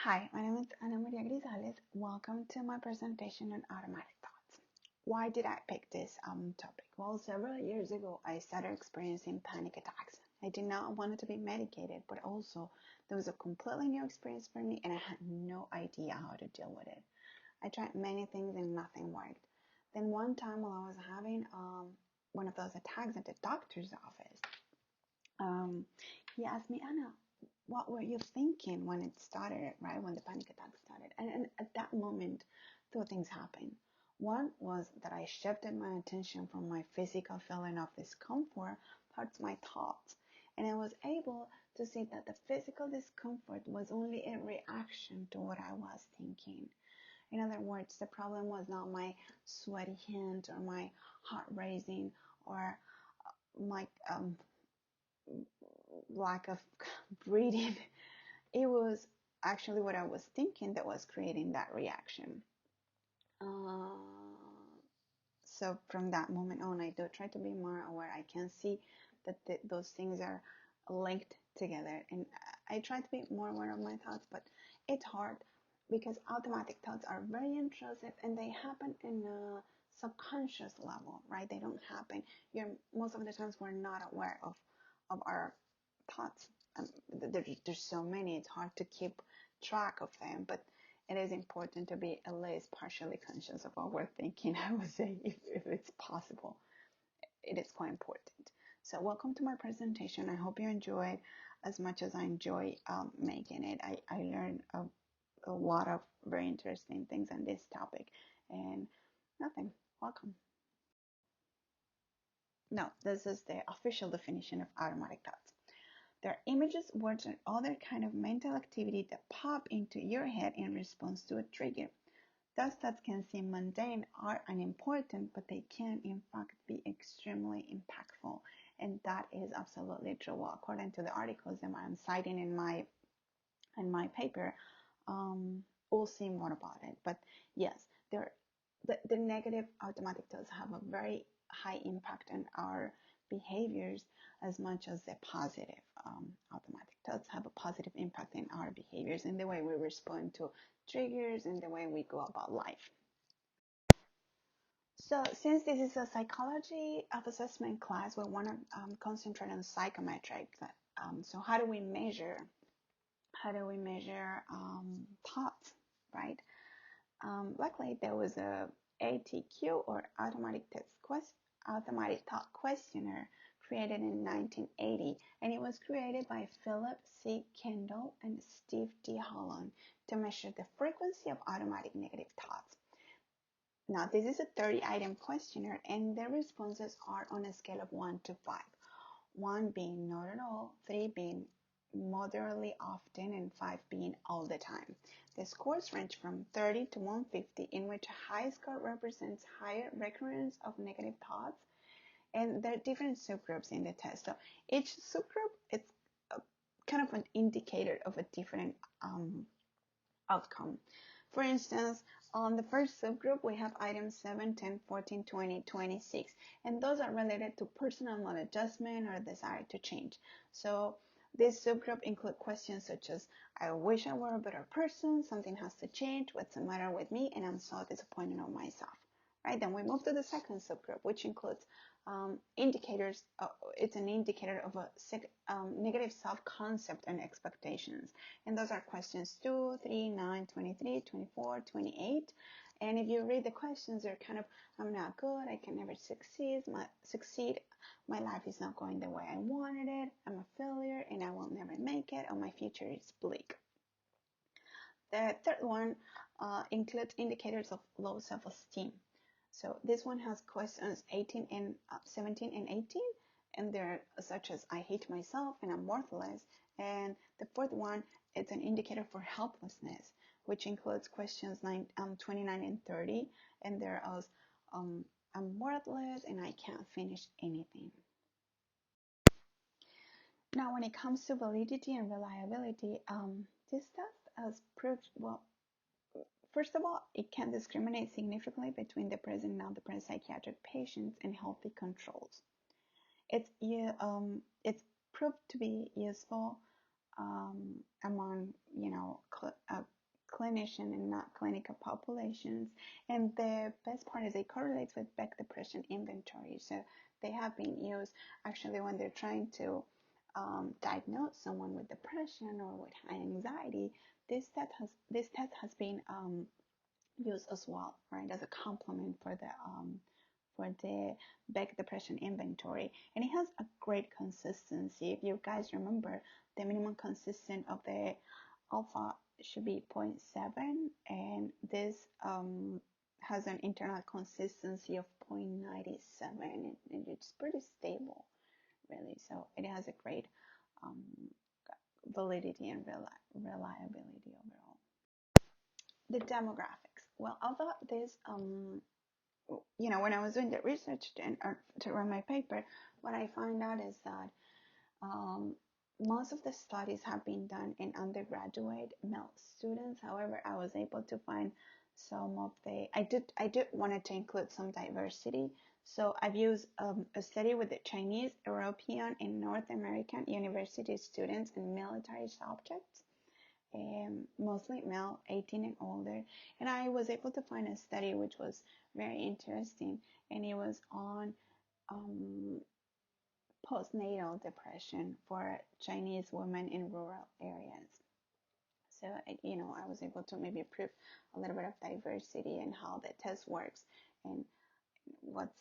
Hi, my name is Ana Maria Grisales. Welcome to my presentation on automatic thoughts. Why did I pick this topic? Well, several years ago, I started experiencing panic attacks. I did not want to be medicated, but also there was a completely new experience for me and I had no idea how to deal with it. I tried many things and nothing worked. Then one time while I was having one of those attacks at the doctor's office, um, he asked me, Anna, what were you thinking when it started, right? When the panic attack started. And at that moment, two things happened. One was that I shifted my attention from my physical feeling of discomfort towards my thoughts. And I was able to see that the physical discomfort was only a reaction to what I was thinking. In other words, the problem was not my sweaty hands or my heart racing or my lack of breathing. It was actually what I was thinking that was creating that reaction. Uh, so from that moment on, I do try to be more aware. I can see that those things are linked together, and I try to be more aware of my thoughts. But it's hard because automatic thoughts are very intrusive, and they happen in a subconscious level, right? They don't happen. You're most of the times we're not aware of our thoughts. There's so many. It's hard to keep track of them, but it is important to be at least partially conscious of what we're thinking. I would say, if it's possible, it is quite important. So, welcome to my presentation. I hope you enjoyed as much as I enjoy making it. I learned a lot of very interesting things on this topic, and nothing. Welcome. No, this is the official definition of automatic thoughts. They're images, words, or other kind of mental activity that pop into your head in response to a trigger. Those thoughts can seem mundane or unimportant, but they can in fact be extremely impactful. And that is absolutely true. Well, according to the articles that I'm citing in my paper, we'll see more about it. But yes, the negative automatic thoughts have a very high impact on our behaviors as much as the positive automatic thoughts have a positive impact in our behaviors and the way we respond to triggers and the way we go about life. So since this is a psychology of assessment class, we want to concentrate on psychometrics. So how do we measure thoughts, right? Luckily, there was a ATQ or automatic thought questionnaire created in 1980, and it was created by Philip C. Kendall and Steve D. Holland to measure the frequency of automatic negative thoughts. Now, this is a 30-item questionnaire, and the responses are on a scale of 1 to 5. 1 being not at all, 3 being moderately often, and 5 being all the time. The scores range from 30 to 150, in which a high score represents higher recurrence of negative thoughts, and there are different subgroups in the test. So each subgroup is kind of an indicator of a different outcome. For instance, on the first subgroup, we have items 7, 10, 14, 20, 26, and those are related to personal maladjustment or desire to change. So this subgroup include questions such as, I wish I were a better person, something has to change, what's the matter with me, and I'm so disappointed on myself. Right, then we move to the second subgroup, which includes indicators. It's an indicator of a negative self-concept and expectations. And those are questions 2, 3, 9, 23, 24, 28. And if you read the questions, they're kind of, I'm not good, I can never succeed, my life is not going the way I wanted it, I'm a failure and I will never make it, or my future is bleak. The third one includes indicators of low self-esteem. So this one has questions 17 and 18, and they're such as I hate myself and I'm worthless. And the fourth one, it's an indicator for helplessness, which includes questions 29 and 30, and they're as I'm worthless and I can't finish anything. Now, when it comes to validity and reliability, this test has proved, well, first of all, it can discriminate significantly between the present and non-present psychiatric patients and healthy controls. It's proved to be useful among clinician and not clinical populations. And the best part is it correlates with Beck depression inventory. So they have been used actually when they're trying to diagnose someone with depression or with high anxiety. This test has been used as well, right, as a complement for the Beck depression inventory, and it has a great consistency. If you guys remember, the minimum consistent of the alpha should be 0.7, and this has an internal consistency of 0.97, and it's pretty stable, really. So it has a great um, validity and reliability overall. The demographics. Well, I thought this, when I was doing the research to write my paper, what I find out is that um, most of the studies have been done in undergraduate male students. However, I was able to find some of the, I did wanted to include some diversity. So I've used a study with the Chinese, European, and North American university students and military subjects, mostly male, 18 and older. And I was able to find a study which was very interesting, and it was on postnatal depression for Chinese women in rural areas. So, I was able to maybe prove a little bit of diversity and how the test works and what's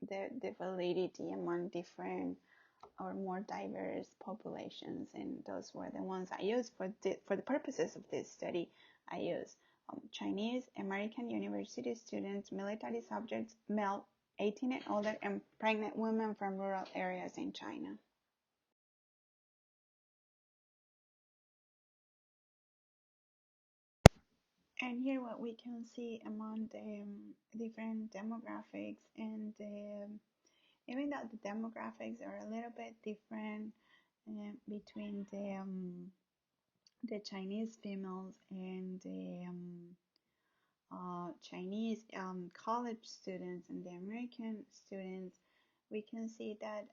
the validity among different or more diverse populations, and those were the ones I used for the purposes of this study. I used Chinese, American university students, military subjects, male 18 and older, and pregnant women from rural areas in China. And here what we can see among the different demographics, and even though the demographics are a little bit different between the Chinese females and the Chinese college students and the American students, we can see that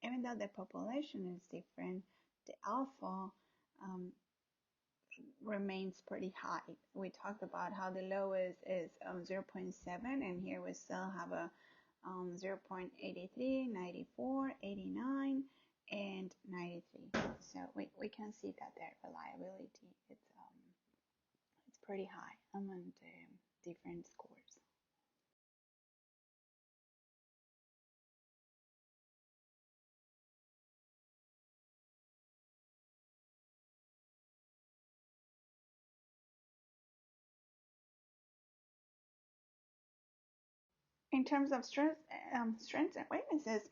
even though the population is different, the alpha um, remains pretty high. We talked about how the lowest is 0.7, and here we still have a 0.83, 94, 89, and 93. So we can see that their reliability it's pretty high among the different scores. In terms of strengths and weaknesses,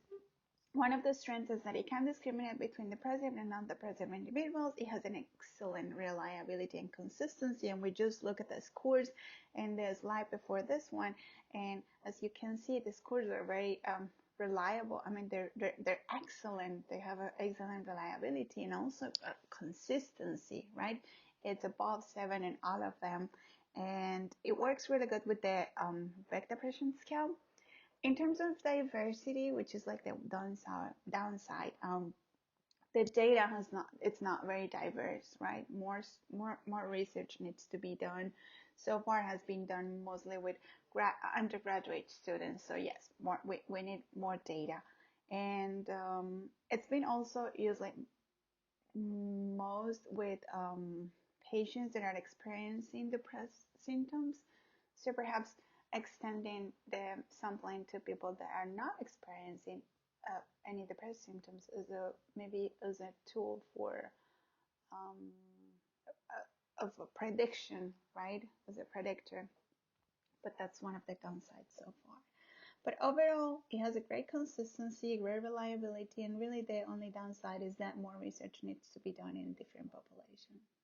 one of the strengths is that it can discriminate between depressive and non-depressive individuals. It has an excellent reliability and consistency, and we just look at the scores in the slide before this one, and as you can see, the scores are very reliable. I mean, they're excellent. They have an excellent reliability and also consistency, right? It's above 7 in all of them, and it works really good with the Beck depression scale. In terms of diversity, which is like the downside, the data it's not very diverse, right? More research needs to be done. So far has been done mostly with undergraduate students. So yes, we need more data, and it's been also used like most with patients that are experiencing depressed symptoms. So perhaps extending the sampling to people that are not experiencing any depressed symptoms is maybe as a tool for um, of a prediction, right? As a predictor. But that's one of the downsides so far. But overall, it has a great consistency, great reliability, and really the only downside is that more research needs to be done in different populations.